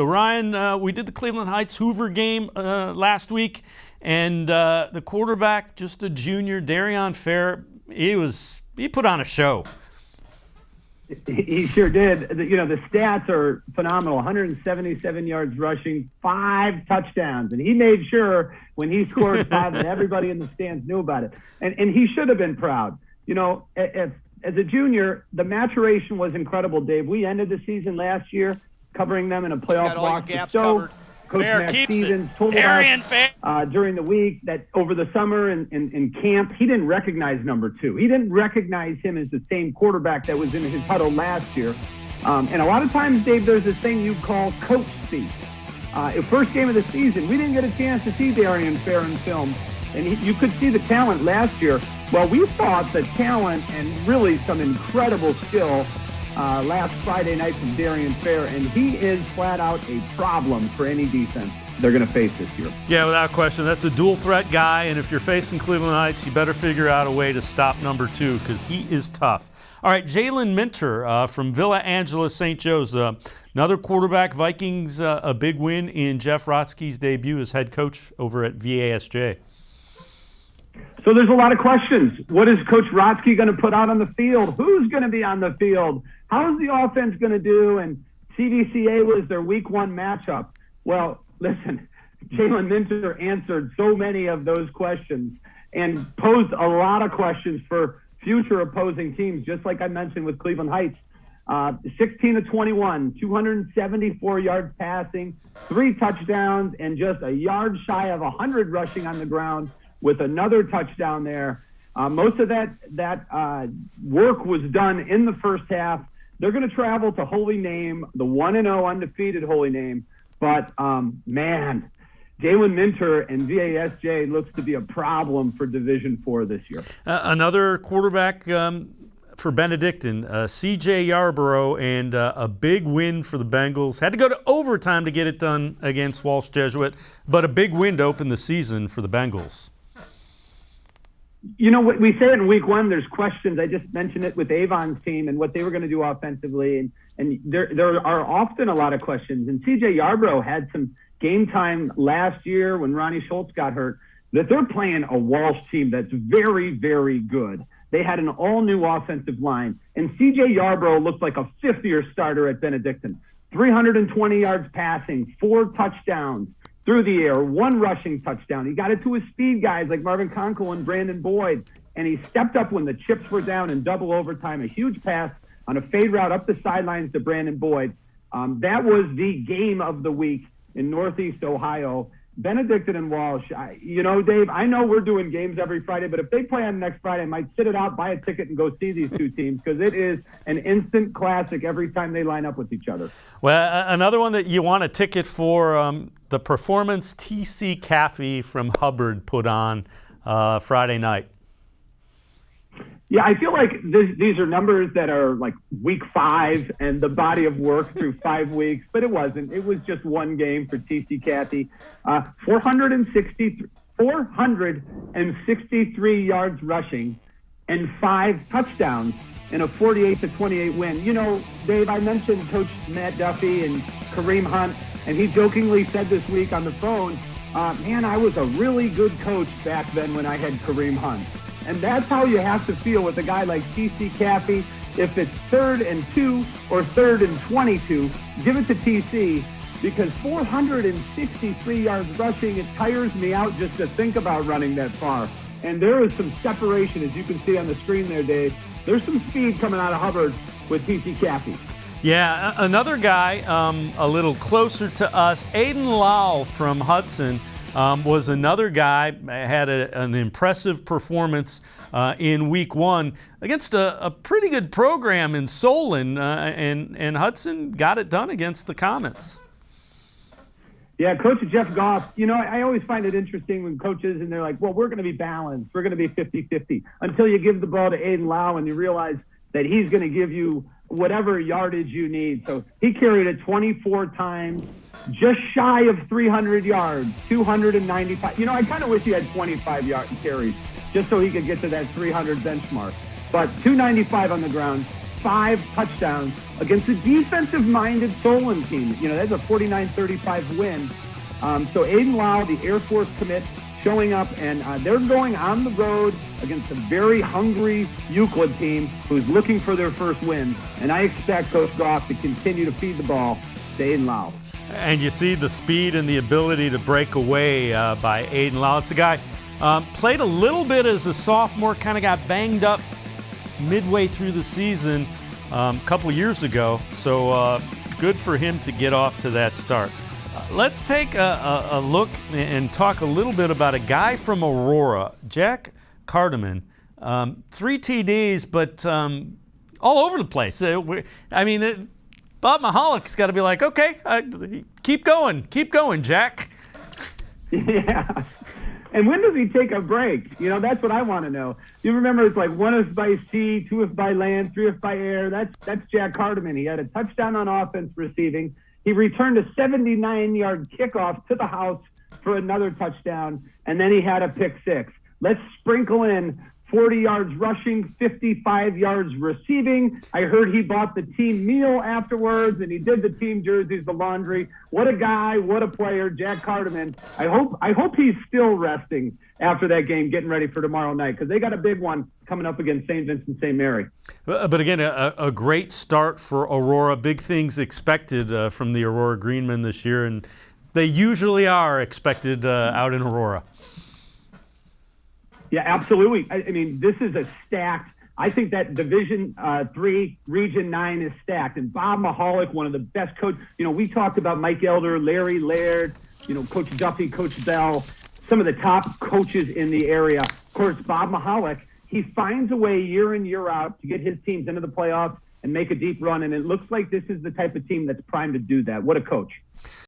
So Ryan, we did the Cleveland Heights Hoover game last week, and the quarterback, just a junior, Darion Fair, he put on a show. He sure did. The stats are phenomenal. 177 yards rushing, 5 touchdowns. And he made sure when he scored 5 that everybody in the stands knew about it. And he should have been proud. As a junior, the maturation was incredible, Dave. We ended the season last year covering them in a playoff box. Coach Fair Matt keeps Stevens it. told us during the week that over the summer in camp, he didn't recognize number 2. He didn't recognize him as the same quarterback that was in his huddle last year. And a lot of times, Dave, there's this thing you call coach speak. First game of the season, we didn't get a chance to see Darion Fair in film. And you could see the talent last year. Well, we thought the talent and really some incredible skill last Friday night from Darion Fair, and he is flat out a problem for any defense they're going to face this year. Yeah, without question. That's a dual threat guy, and if you're facing Cleveland Heights, you better figure out a way to stop number 2 because he is tough. All right, Jalen Minter from Villa Angela St. Joe's, another quarterback. Vikings, a big win in Jeff Rotsky's debut as head coach over at VASJ. So there's a lot of questions. What is Coach Rotsky going to put out on the field? Who's going to be on the field? How is the offense going to do? And CVCA was their week 1 matchup. Well, listen, Jalen Minter answered so many of those questions and posed a lot of questions for future opposing teams, just like I mentioned with Cleveland Heights. 16 of 21, 274 yards passing, 3 touchdowns, and just a yard shy of 100 rushing on the ground, with another touchdown there. Most of that work was done in the first half. They're going to travel to Holy Name, the 1-0 undefeated Holy Name. But, man, Jalen Minter and VASJ looks to be a problem for Division IV this year. Another quarterback for Benedictine, C.J. Yarborough, and a big win for the Bengals. Had to go to overtime to get it done against Walsh Jesuit, but a big win to open the season for the Bengals. We say it in week 1, there's questions. I just mentioned it with Avon's team and what they were going to do offensively. And there are often a lot of questions. And C.J. Yarborough had some game time last year when Ronnie Schultz got hurt, that they're playing a Walsh team that's very, very good. They had an all-new offensive line. And C.J. Yarborough looked like a fifth-year starter at Benedictine. 320 yards passing, 4 touchdowns through the air, 1 rushing touchdown. He got it to his speed guys like Marvin Conkle and Brandon Boyd, and he stepped up when the chips were down in double overtime, a huge pass on a fade route up the sidelines to Brandon Boyd. That was the game of the week in Northeast Ohio. Benedictine and Walsh, Dave, I know we're doing games every Friday, but if they play on next Friday, I might sit it out, buy a ticket, and go see these 2 teams because it is an instant classic every time they line up with each other. Well, another one that you want a ticket for, the performance T.C. Caffey from Hubbard put on Friday night. Yeah, I feel like these are numbers that are like week 5 and the body of work through 5 weeks, but it wasn't. It was just 1 game for T.C. Caffey. 463 yards rushing and 5 touchdowns in a 48-28 win. Dave, I mentioned Coach Matt Duffy and Kareem Hunt, and he jokingly said this week on the phone, man, I was a really good coach back then when I had Kareem Hunt. And that's how you have to feel with a guy like T.C. Caffey. If it's 3rd and 2 or 3rd and 22, give it to T.C. because 463 yards rushing, it tires me out just to think about running that far. And there is some separation, as you can see on the screen there, Dave. There's some speed coming out of Hubbard with T.C. Caffey. Yeah, another guy a little closer to us, Aiden Lowell from Hudson, was another guy, had an impressive performance in week 1 against a pretty good program in Solon, and Hudson got it done against the Comets. Yeah, Coach Jeff Goff, I always find it interesting when coaches, and they're like, well, we're going to be balanced. We're going to be 50-50 until you give the ball to Aiden Lau and you realize that he's going to give you whatever yardage you need. So he carried it 24 times, just shy of 300 yards, 295. I kind of wish he had 25 carries just so he could get to that 300 benchmark. But 295 on the ground. 5 touchdowns against a defensive-minded Solon team. You know, that's a 49-35 win. So Aiden Lau, the Air Force commit, showing up, and they're going on the road against a very hungry Euclid team who's looking for their first win. And I expect Coach Goff to continue to feed the ball to Aiden Lau. And you see the speed and the ability to break away by Aiden Lau. It's a guy played a little bit as a sophomore, kind of got banged up midway through the season a couple years ago. So good for him to get off to that start. Let's take a look and talk a little bit about a guy from Aurora, Jack Cardeman. 3 TDs, but all over the place. I mean, Bob Mahalik got to be like, okay, keep going, Jack. Yeah. And when does he take a break? You know, that's what I want to know. You remember it's like 1 if by sea, 2 if by land, 3 if by air. That's Jack Cardeman. He had a touchdown on offense receiving. He returned a 79-yard kickoff to the house for another touchdown, and then he had a pick 6. Let's sprinkle in 40 yards rushing, 55 yards receiving. I heard he bought the team meal afterwards, and he did the team jerseys, the laundry. What a guy, what a player, Jack Cardeman. I hope he's still resting after that game, getting ready for tomorrow night, because they got a big one coming up against St. Vincent St. Mary. But again, a great start for Aurora. Big things expected from the Aurora Greenmen this year, and they usually are expected out in Aurora. Yeah, absolutely. I mean, this is a stacked. I think that Division 3, Region 9 is stacked. And Bob Mahalik, one of the best coaches. You know, we talked about Mike Elder, Larry Laird, you know, Coach Duffy, Coach Bell, some of the top coaches in the area. Of course, Bob Mahalik, he finds a way year in, year out to get his teams into the playoffs and make a deep run. And it looks like this is the type of team that's primed to do that. What a coach.